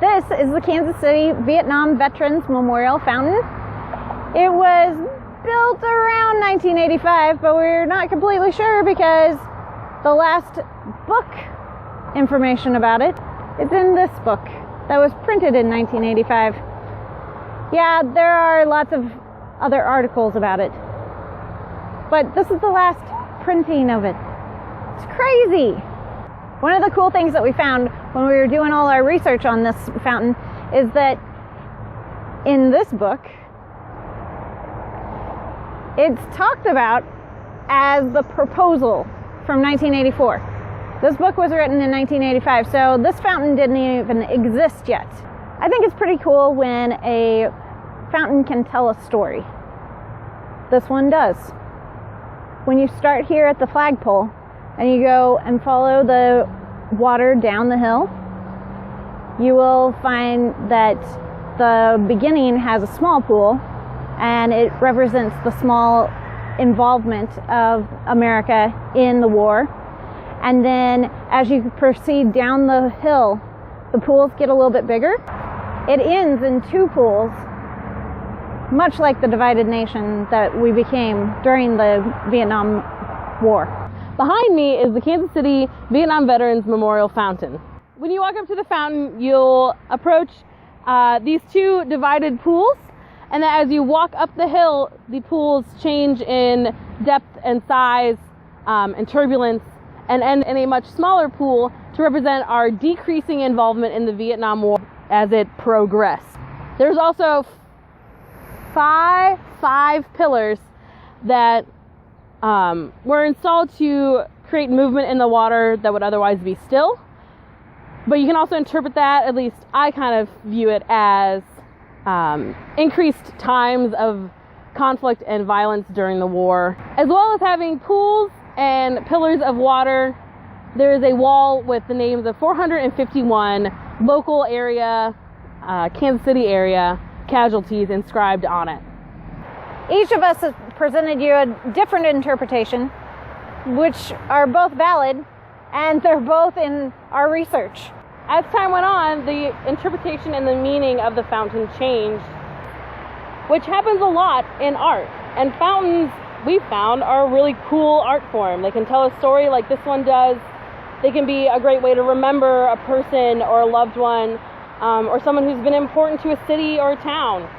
This is the Kansas City Vietnam Veterans Memorial Fountain. It was built around 1985, but we're not completely sure because the last book information about it is in this book that was printed in 1985. Yeah, there are lots of other articles about it, but this is the last printing of it. It's crazy. One of the cool things that we found when we were doing all our research on this fountain is that in this book, it's talked about as the proposal from 1984. This book was written in 1985, so this fountain didn't even exist yet. I think it's pretty cool when a fountain can tell a story. This one does. When you start here at the flagpole and you go and follow the water down the hill, you will find that the beginning has a small pool, and it represents the small involvement of America in the war. And then as you proceed down the hill, the pools get a little bit bigger. It ends in two pools, much like the divided nation that we became during the Vietnam War. Behind me is the Kansas City Vietnam Veterans Memorial Fountain. When you walk up to the fountain, you'll approach these two divided pools, and then as you walk up the hill, the pools change in depth and size and turbulence, and end in a much smaller pool to represent our decreasing involvement in the Vietnam War as it progressed. There's also five pillars that were installed to create movement in the water that would otherwise be still. But you can also interpret that, at least I kind of view it as increased times of conflict and violence during the war. As well as having pools and pillars of water, there is a wall with the names of 451 local area, Kansas City area casualties inscribed on it. Each of us has presented you a different interpretation, which are both valid, and they're both in our research. As time went on, the interpretation and the meaning of the fountain changed, which happens a lot in art. And fountains, we found, are a really cool art form. They can tell a story like this one does. They can be a great way to remember a person or a loved one, or someone who's been important to a city or a town.